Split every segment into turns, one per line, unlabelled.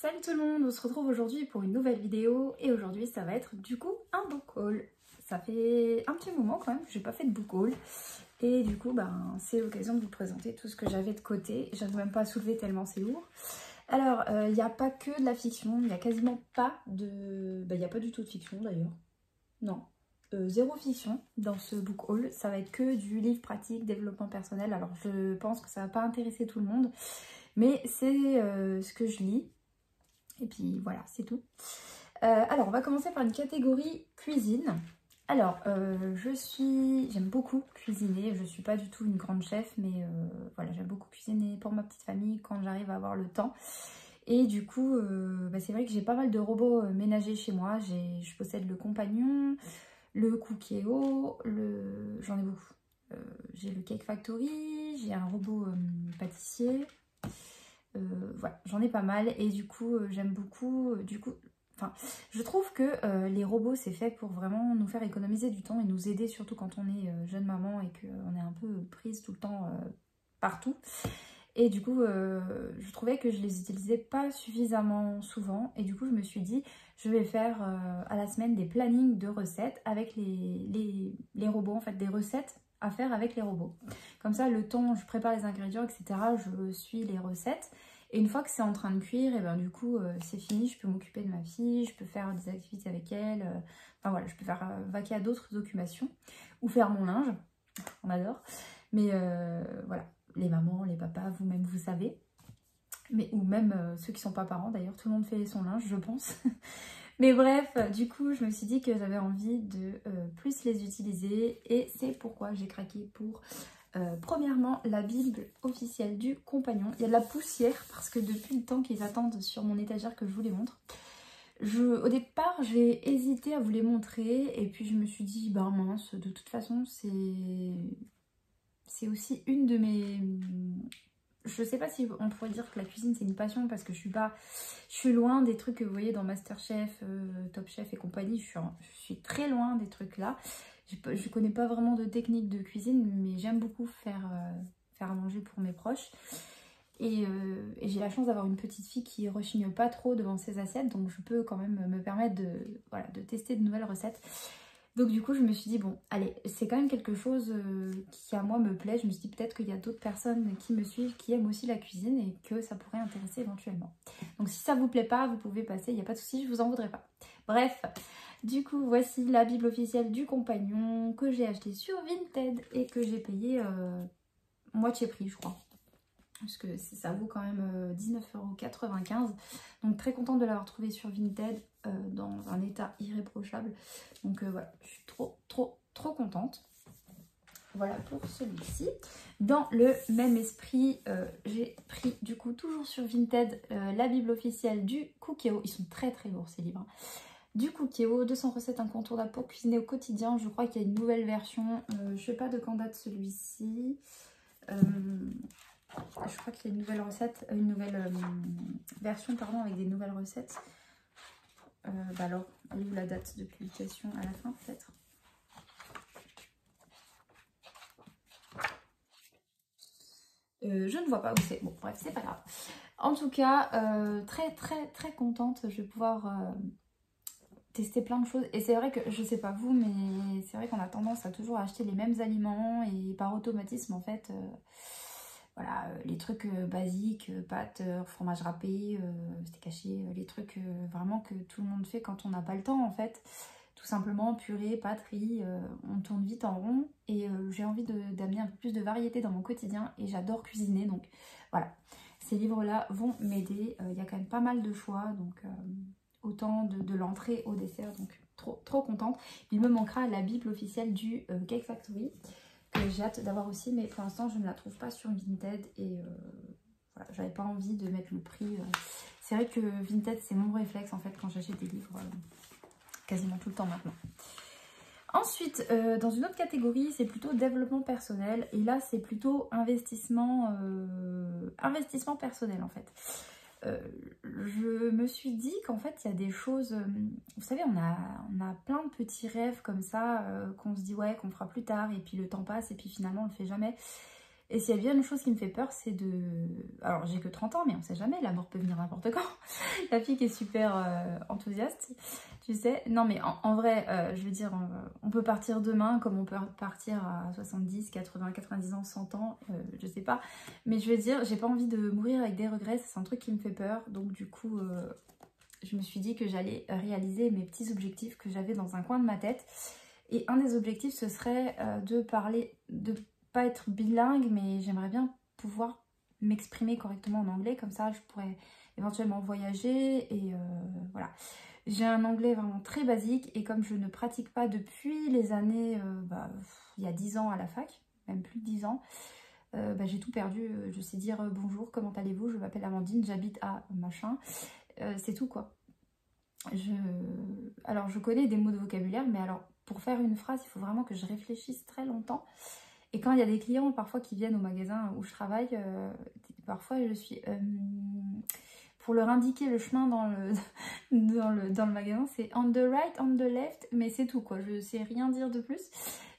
Salut tout le monde, on se retrouve aujourd'hui pour une nouvelle vidéo et aujourd'hui ça va être du coup un book haul. Ça fait un petit moment quand même que j'ai pas fait de book haul et du coup c'est l'occasion de vous présenter tout ce que j'avais de côté. J'arrive même pas à soulever tellement c'est lourd. Alors il n'y a pas que de la fiction, il n'y a quasiment pas de... il n'y a pas du tout de fiction d'ailleurs. Non. Zéro fiction dans ce book haul, ça va être que du livre pratique, développement personnel. Alors je pense que ça va pas intéresser tout le monde, mais c'est ce que je lis. Et puis voilà, c'est tout. Alors, on va commencer par une catégorie cuisine. Alors, j'aime beaucoup cuisiner. Je suis pas du tout une grande chef, mais voilà, j'aime beaucoup cuisiner pour ma petite famille quand j'arrive à avoir le temps. Et du coup, c'est vrai que j'ai pas mal de robots ménagers chez moi. Je possède le Compagnon, le Cookéo, j'en ai beaucoup. J'ai le Cake Factory, j'ai un robot pâtissier. Voilà, j'en ai pas mal et du coup j'aime beaucoup, je trouve que les robots c'est fait pour vraiment nous faire économiser du temps et nous aider surtout quand on est jeune maman et qu'on est un peu prise tout le temps partout. Et du coup je trouvais que je les utilisais pas suffisamment souvent et du coup je me suis dit je vais faire à la semaine des plannings de recettes avec les robots, en fait des recettes à faire avec les robots. Comme ça, le temps, je prépare les ingrédients, etc. Je suis les recettes. Et une fois que c'est en train de cuire, et ben du coup, c'est fini. Je peux m'occuper de ma fille, je peux faire des activités avec elle. Enfin voilà, je peux faire vaquer à d'autres occupations. Ou faire mon linge. On adore. Mais voilà, les mamans, les papas, vous-même, vous savez. Mais, ou même ceux qui sont pas parents, d'ailleurs, tout le monde fait son linge, je pense. Mais bref, du coup, je me suis dit que j'avais envie de plus les utiliser et c'est pourquoi j'ai craqué pour, premièrement, la Bible officielle du Compagnon. Il y a de la poussière parce que depuis le temps qu'ils attendent sur mon étagère que je vous les montre. Au départ, j'ai hésité à vous les montrer et puis je me suis dit, bah mince, de toute façon, c'est aussi une de mes... Je sais pas si on pourrait dire que la cuisine c'est une passion parce que je suis loin des trucs que vous voyez dans Masterchef, Top Chef et compagnie. Je suis très loin des trucs là. Je connais pas vraiment de technique de cuisine, mais j'aime beaucoup faire à manger pour mes proches. Et j'ai la chance d'avoir une petite fille qui rechigne pas trop devant ses assiettes, donc je peux quand même me permettre de tester de nouvelles recettes. Donc du coup je me suis dit bon allez, c'est quand même quelque chose qui à moi me plaît. Je me suis dit peut-être qu'il y a d'autres personnes qui me suivent qui aiment aussi la cuisine et que ça pourrait intéresser éventuellement. Donc si ça vous plaît pas, vous pouvez passer, il n'y a pas de souci, je vous en voudrais pas. Bref, du coup voici la Bible officielle du Compagnon que j'ai acheté sur Vinted et que j'ai payé moitié prix je crois. Parce que ça vaut quand même 19,95 €. Donc très contente de l'avoir trouvé sur Vinted dans un état irréprochable. Donc voilà, je suis trop contente. Voilà pour celui-ci. Dans le même esprit, j'ai pris du coup toujours sur Vinted la Bible officielle du Cookéo. Ils sont très lourds ces livres. Du Cookéo, 200 recettes incontournables pour cuisiner au quotidien. Je crois qu'il y a une nouvelle version. Je ne sais pas de quand date celui-ci. Je crois qu'il y a une nouvelle recette, une nouvelle version pardon, avec des nouvelles recettes. Alors, elle est où la date de publication à la fin peut-être? Je ne vois pas où c'est. Bon, bref, c'est pas grave. En tout cas, très contente. Je vais pouvoir tester plein de choses. Et c'est vrai que, je sais pas vous, mais c'est vrai qu'on a tendance à toujours acheter les mêmes aliments et par automatisme en fait... Voilà, les trucs basiques, pâtes, fromage râpé, steak haché, les trucs vraiment que tout le monde fait quand on n'a pas le temps en fait. Tout simplement, purée, pâtes, riz, on tourne vite en rond. Et j'ai envie d'amener un peu plus de variété dans mon quotidien et j'adore cuisiner. Donc voilà, ces livres-là vont m'aider. Il y a quand même pas mal de choix, donc autant de l'entrée au dessert. Donc trop contente. Il me manquera la Bible officielle du Cake Factory. J'ai hâte d'avoir aussi, mais pour l'instant je ne la trouve pas sur Vinted et voilà, j'avais pas envie de mettre le prix. C'est vrai que Vinted c'est mon réflexe en fait quand j'achète des livres quasiment tout le temps maintenant. Ensuite, dans une autre catégorie, c'est plutôt développement personnel et là c'est plutôt investissement personnel en fait. Je me suis dit qu'en fait il y a des choses, vous savez on a plein de petits rêves comme ça qu'on se dit ouais qu'on fera plus tard et puis le temps passe et puis finalement on le fait jamais. Et s'il y a bien une chose qui me fait peur, c'est de... Alors, j'ai que 30 ans, mais on sait jamais, la mort peut venir n'importe quand. La fille qui est super enthousiaste, tu sais. Non, mais en vrai, je veux dire, on peut partir demain, comme on peut partir à 70, 80, 90 ans, 100 ans, je sais pas. Mais je veux dire, j'ai pas envie de mourir avec des regrets, c'est un truc qui me fait peur. Donc, du coup, je me suis dit que j'allais réaliser mes petits objectifs que j'avais dans un coin de ma tête. Et un des objectifs, ce serait de parler... pas être bilingue, mais j'aimerais bien pouvoir m'exprimer correctement en anglais, comme ça je pourrais éventuellement voyager et voilà. J'ai un anglais vraiment très basique et comme je ne pratique pas depuis les années, il y a 10 ans à la fac, même plus de 10 ans, j'ai tout perdu. Je sais dire bonjour, comment allez-vous, je m'appelle Amandine, j'habite à machin, c'est tout quoi. Alors je connais des mots de vocabulaire, mais alors pour faire une phrase, il faut vraiment que je réfléchisse très longtemps. Et quand il y a des clients parfois qui viennent au magasin où je travaille, parfois je suis... pour leur indiquer le chemin dans le magasin, c'est on the right, on the left, mais c'est tout quoi, je sais rien dire de plus.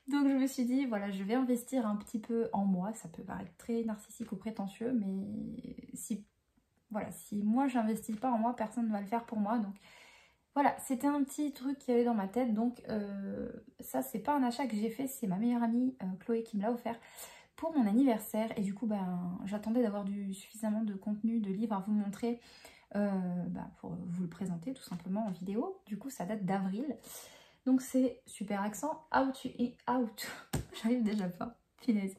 Donc je me suis dit, voilà, je vais investir un petit peu en moi, ça peut paraître très narcissique ou prétentieux, mais si moi j'investis pas en moi, personne ne va le faire pour moi, donc... Voilà, c'était un petit truc qu'il y avait dans ma tête, donc ça c'est pas un achat que j'ai fait, c'est ma meilleure amie Chloé qui me l'a offert pour mon anniversaire et du coup j'attendais d'avoir suffisamment de contenu, de livres à vous montrer pour vous le présenter tout simplement en vidéo. Du coup ça date d'avril, donc c'est super accent, j'arrive déjà pas, finesse.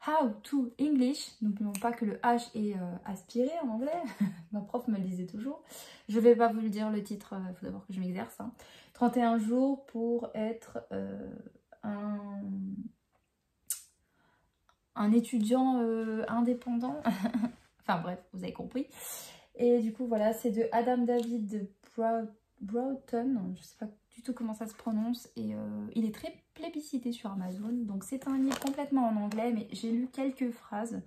How to English, n'oublions pas que le H est aspiré en anglais, ma prof me le disait toujours. Je vais pas vous le dire le titre, il faut d'abord que je m'exerce. 31 jours pour être un étudiant indépendant. Enfin bref, vous avez compris. Et du coup voilà, c'est de Adam David Broughton, je sais pas du tout comment ça se prononce, et il est très plébiscité sur Amazon, donc c'est un livre complètement en anglais, mais j'ai lu quelques phrases,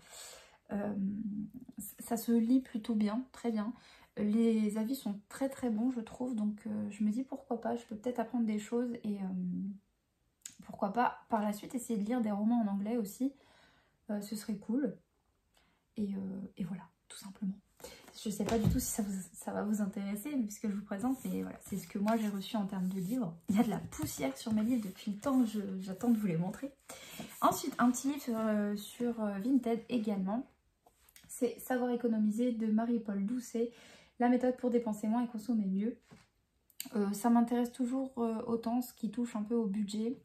ça se lit plutôt bien, très bien, les avis sont très très bons je trouve, donc je me dis pourquoi pas, je peux peut-être apprendre des choses, et pourquoi pas par la suite essayer de lire des romans en anglais aussi, ce serait cool, et voilà, tout simplement. Je sais pas du tout si ça va vous intéresser puisque je vous présente, mais voilà, c'est ce que moi j'ai reçu en termes de livres. Il y a de la poussière sur mes livres depuis le temps, j'attends de vous les montrer. Ensuite, un petit livre sur Vinted également, c'est Savoir économiser de Marie-Paul Doucet, la méthode pour dépenser moins et consommer mieux. Ça m'intéresse toujours autant, ce qui touche un peu au budget.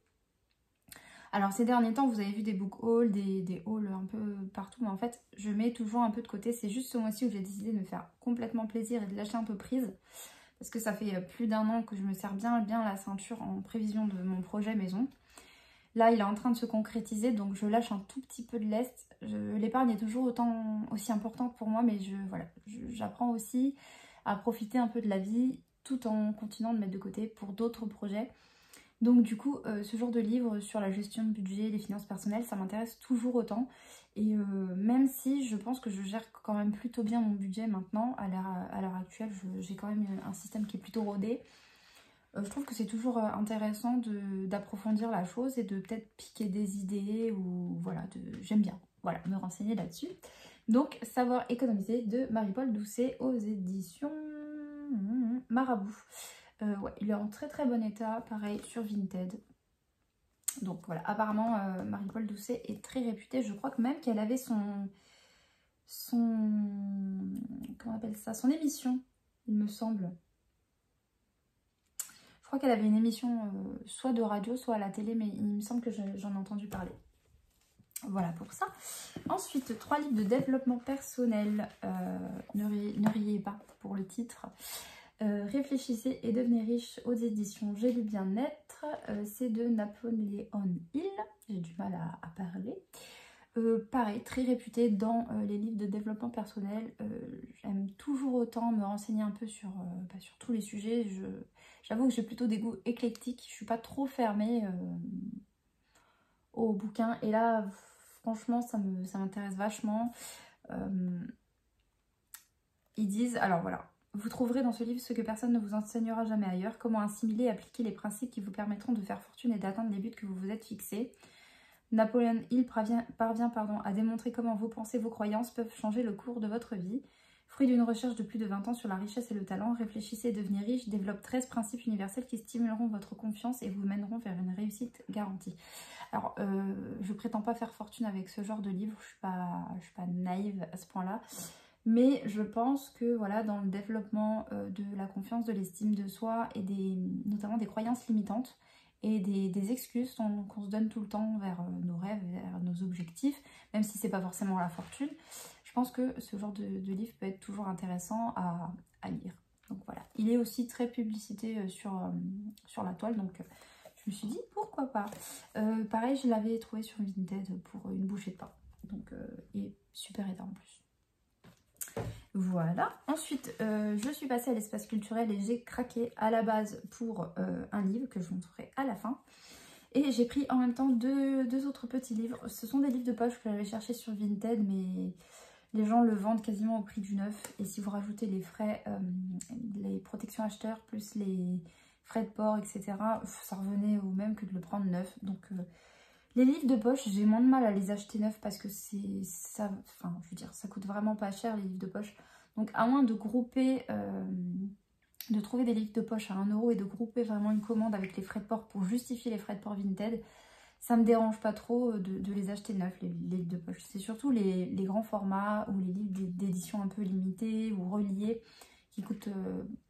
Alors ces derniers temps, vous avez vu des book hauls, des hauls un peu partout, mais en fait, je mets toujours un peu de côté. C'est juste ce mois-ci où j'ai décidé de me faire complètement plaisir et de lâcher un peu prise. Parce que ça fait plus d'un an que je me serre bien la ceinture en prévision de mon projet maison. Là, il est en train de se concrétiser, donc je lâche un tout petit peu de lest. L'épargne est toujours aussi importante pour moi, mais j'apprends aussi à profiter un peu de la vie tout en continuant de mettre de côté pour d'autres projets. Donc du coup, ce genre de livre sur la gestion de budget, les finances personnelles, ça m'intéresse toujours autant. Et même si je pense que je gère quand même plutôt bien mon budget maintenant, à l'heure actuelle, j'ai quand même un système qui est plutôt rodé. Je trouve que c'est toujours intéressant d'approfondir la chose et de peut-être piquer des idées ou voilà, j'aime bien me renseigner là-dessus. Donc, Savoir économiser de Marie-Paul Doucet aux éditions Marabout. Ouais, il est en très très bon état, pareil sur Vinted. Donc voilà, apparemment Marie-Paul Doucet est très réputée. Je crois que même qu'elle avait comment on appelle ça, son émission, il me semble. Je crois qu'elle avait une émission soit de radio, soit à la télé, mais il me semble que j'en ai entendu parler. Voilà pour ça. Ensuite, 3 livres de développement personnel. Ne riez pas pour le titre. Réfléchissez et devenez riche aux éditions J'ai lu bien-être. C'est de Napoléon Hill. J'ai du mal à parler. Pareil, très réputé dans les livres de développement personnel. J'aime toujours autant me renseigner un peu sur tous les sujets. J'avoue que j'ai plutôt des goûts éclectiques. Je suis pas trop fermée aux bouquins. Et là, franchement, ça m'intéresse vachement. Ils disent, alors voilà, vous trouverez dans ce livre ce que personne ne vous enseignera jamais ailleurs, comment assimiler et appliquer les principes qui vous permettront de faire fortune et d'atteindre les buts que vous vous êtes fixés. Napoléon Hill parvient à démontrer comment vos pensées, vos croyances peuvent changer le cours de votre vie. Fruit d'une recherche de plus de 20 ans sur la richesse et le talent, réfléchissez et devenez riche, développe 13 principes universels qui stimuleront votre confiance et vous mèneront vers une réussite garantie. Alors, je prétends pas faire fortune avec ce genre de livre, je suis pas naïve à ce point-là, mais je pense que voilà, dans le développement de la confiance, de l'estime de soi et notamment des croyances limitantes, et des excuses qu'on se donne tout le temps vers nos rêves, vers nos objectifs, même si c'est pas forcément la fortune. Je pense que ce genre de livre peut être toujours intéressant à lire. Donc voilà, il est aussi très publicité sur la toile, donc je me suis dit pourquoi pas. Pareil, je l'avais trouvé sur Vinted pour une bouchée de pain, donc et super état en plus. Voilà, ensuite je suis passée à l'espace culturel et j'ai craqué à la base pour un livre que je vous montrerai à la fin. Et j'ai pris en même temps deux autres petits livres. Ce sont des livres de poche que j'avais cherché sur Vinted, mais les gens le vendent quasiment au prix du neuf. Et si vous rajoutez les frais, les protections acheteurs, plus les frais de port, etc., ça revenait au même que de le prendre neuf. Donc les livres de poche, j'ai moins de mal à les acheter neufs parce que ça coûte vraiment pas cher les livres de poche. Donc à moins de grouper, de trouver des livres de poche à 1 € et de grouper vraiment une commande avec les frais de port pour justifier les frais de port Vinted, ça me dérange pas trop de les acheter neufs, les livres de poche. C'est surtout les grands formats ou les livres d'édition un peu limitée ou reliés qui coûtent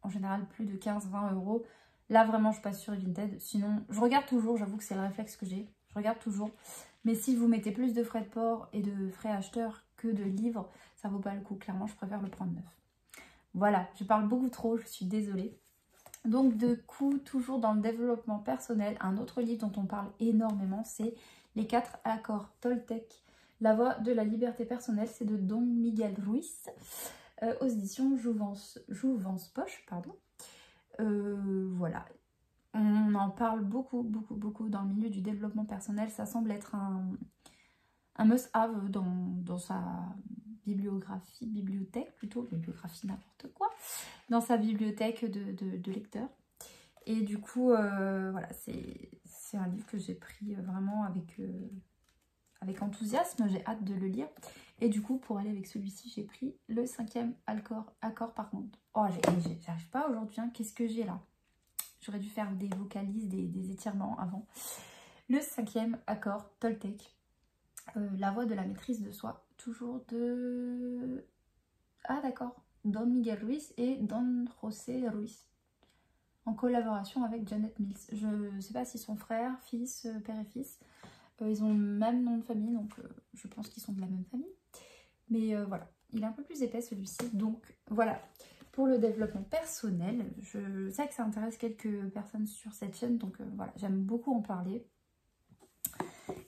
en général plus de 15-20 €. Là vraiment je passe sur Vinted. Sinon je regarde toujours, j'avoue que c'est le réflexe que j'ai. Je regarde toujours. Mais si vous mettez plus de frais de port et de frais acheteurs que de livres, ça vaut pas le coup. Clairement, je préfère le prendre neuf. Voilà, je parle beaucoup trop, je suis désolée. Donc de coup, toujours dans le développement personnel, un autre livre dont on parle énormément, c'est Les 4 accords Toltec, la voie de la liberté personnelle. C'est de Don Miguel Ruiz, aux éditions Jouvence Poche, pardon. Voilà. On en parle beaucoup dans le milieu du développement personnel. Ça semble être un must-have dans sa bibliothèque plutôt, bibliographie n'importe quoi, dans sa bibliothèque de lecteurs. Et du coup, voilà, c'est un livre que j'ai pris vraiment avec enthousiasme. J'ai hâte de le lire. Et du coup, pour aller avec celui-ci, j'ai pris le 5e accord par contre. Oh, j'arrive pas aujourd'hui, hein. Qu'est-ce que j'ai là? J'aurais dû faire des vocalises, des étirements avant. Le 5e accord Toltec. La voie de la maîtrise de soi. Toujours de... Ah d'accord. Don Miguel Ruiz et Don José Ruiz. En collaboration avec Janet Mills. Je ne sais pas s'ils sont frères, fils, père et fils. Ils ont le même nom de famille, donc je pense qu'ils sont de la même famille. Mais voilà. Il est un peu plus épais celui-ci. Donc voilà. Pour le développement personnel, je sais que ça intéresse quelques personnes sur cette chaîne, donc voilà, j'aime beaucoup en parler.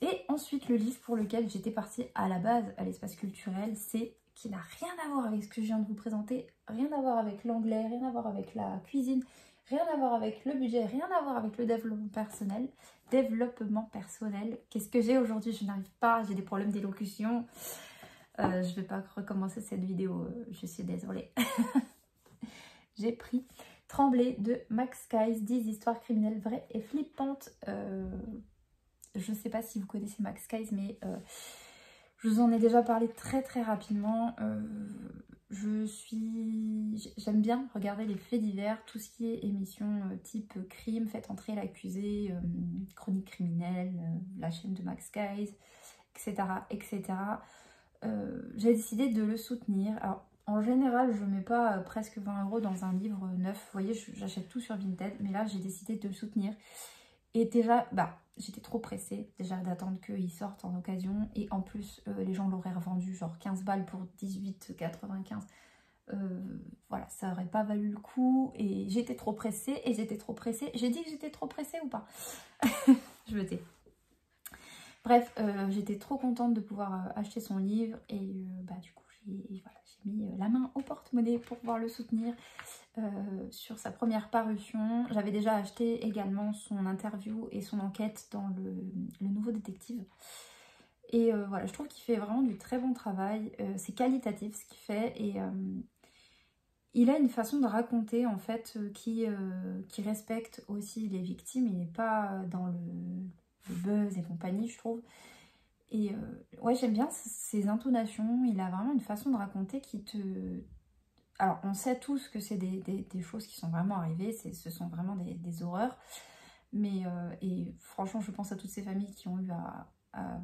Et ensuite, le livre pour lequel j'étais partie à la base à l'espace culturel, c'est qui n'a rien à voir avec ce que je viens de vous présenter, rien à voir avec l'anglais, rien à voir avec la cuisine, rien à voir avec le budget, rien à voir avec le développement personnel. Qu'est-ce que j'ai aujourd'hui? Je n'arrive pas, j'ai des problèmes d'élocution. Je ne vais pas recommencer cette vidéo, je suis désolée. J'ai pris Trembler de Max Skies, 10 histoires criminelles vraies et flippantes. Je ne sais pas si vous connaissez Max Skies, mais je vous en ai déjà parlé très rapidement. J'aime bien regarder les faits divers, tout ce qui est émission type crime, faites entrer l'accusé, chronique criminelle, la chaîne de Max Skies, etc. J'ai décidé de le soutenir. Alors, en général, je ne mets pas presque 20 € dans un livre neuf. Vous voyez, j'achète tout sur Vinted. Mais là, j'ai décidé de le soutenir. Et déjà, j'étais trop pressée déjà d'attendre qu'il sorte en occasion. Et en plus, les gens l'auraient revendu genre 15 balles pour 18,95 €. Voilà, ça n'aurait pas valu le coup. Et j'étais trop pressée. J'ai dit que j'étais trop pressée ou pas? Je me tais. Bref, j'étais trop contente de pouvoir acheter son livre. Et du coup, j'ai mis la main au porte-monnaie pour pouvoir le soutenir sur sa première parution. J'avais déjà acheté également son interview et son enquête dans le Nouveau Détective. Et voilà, je trouve qu'il fait vraiment du très bon travail. C'est qualitatif ce qu'il fait. Et il a une façon de raconter en fait qui respecte aussi les victimes. Il n'est pas dans le buzz et compagnie, je trouve. Et ouais, j'aime bien ses intonations. Il a vraiment une façon de raconter qui te... Alors, on sait tous que c'est des choses qui sont vraiment arrivées. Ce sont vraiment des horreurs. Mais, et franchement, je pense à toutes ces familles qui ont eu à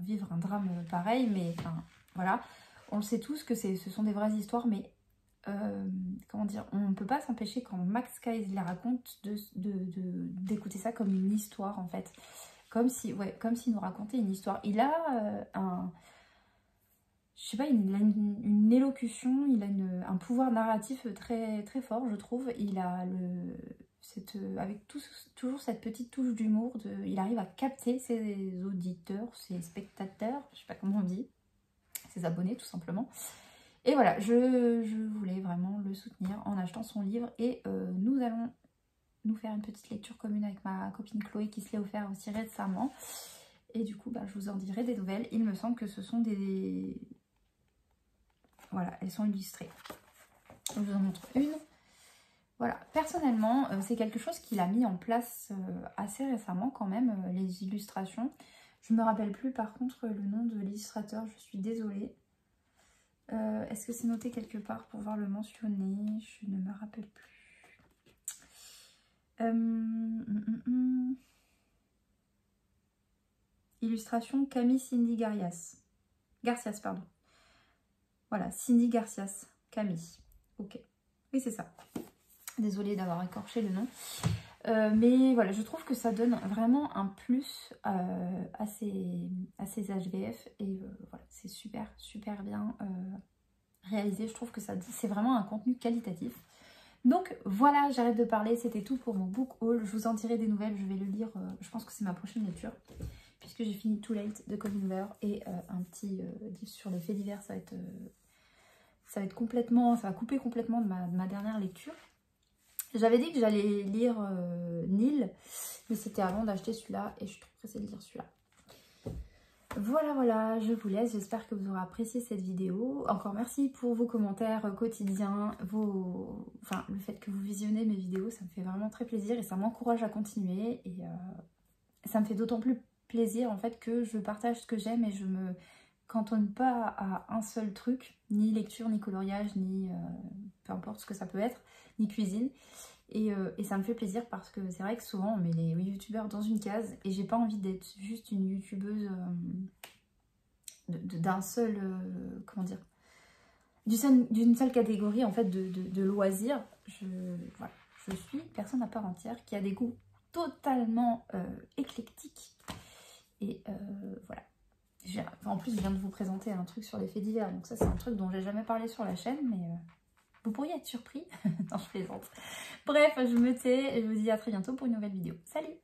vivre un drame pareil. Mais enfin, voilà. On le sait tous que ce sont des vraies histoires. Mais, comment dire, on ne peut pas s'empêcher quand Max Kayes les raconte d'écouter ça comme une histoire, en fait. Comme si, ouais, comme s'il nous racontait une histoire. Il a je sais pas, il a une élocution, il a un pouvoir narratif très, très fort, je trouve. Il a avec toujours cette petite touche d'humour, il arrive à capter ses auditeurs, ses spectateurs, je sais pas comment on dit, ses abonnés tout simplement. Et voilà, je voulais vraiment le soutenir en achetant son livre et nous allons nous faire une petite lecture commune avec ma copine Chloé qui se l'est offert aussi récemment. Et du coup, bah, je vous en dirai des nouvelles. Il me semble que ce sont des... Voilà, elles sont illustrées. Je vous en montre une. Voilà, personnellement, c'est quelque chose qu'il a mis en place assez récemment quand même, les illustrations. Je ne me rappelle plus par contre le nom de l'illustrateur, je suis désolée. Est-ce que c'est noté quelque part pour voir le mentionner? Je ne me rappelle plus. Illustration Camille Cindy Garcias. Garcias, pardon. Voilà, Cindy Garcias. Camille. Ok. Oui, c'est ça. Désolée d'avoir écorché le nom. Mais voilà, je trouve que ça donne vraiment un plus à ces HVF. Et voilà, c'est super, super bien réalisé. Je trouve que c'est vraiment un contenu qualitatif. Donc voilà, j'arrête de parler. C'était tout pour mon book haul. Je vous en dirai des nouvelles. Je vais le lire. Je pense que c'est ma prochaine lecture. Puisque j'ai fini Too Late de Colin Hoover. Et un petit livre sur les faits divers. Ça va être complètement... Ça va couper complètement de ma dernière lecture. J'avais dit que j'allais lire Nil, mais c'était avant d'acheter celui-là et je suis trop pressée de lire celui-là. Voilà, voilà, je vous laisse. J'espère que vous aurez apprécié cette vidéo. Encore merci pour vos commentaires quotidiens, enfin, le fait que vous visionnez mes vidéos, ça me fait vraiment très plaisir et ça m'encourage à continuer. Et ça me fait d'autant plus plaisir en fait que je partage ce que j'aime et je me cantonne pas à un seul truc, ni lecture, ni coloriage, ni peu importe ce que ça peut être, ni cuisine. Et ça me fait plaisir parce que c'est vrai que souvent on met les youtubeurs dans une case et j'ai pas envie d'être juste une youtubeuse d'un seul, comment dire, d'une seule catégorie en fait de loisirs. Voilà, je suis personne à part entière qui a des goûts totalement éclectiques et voilà. En plus, je viens de vous présenter un truc sur les faits divers, donc ça c'est un truc dont j'ai jamais parlé sur la chaîne, mais vous pourriez être surpris. Non, je plaisante. Bref, je me tais et je vous dis à très bientôt pour une nouvelle vidéo. Salut!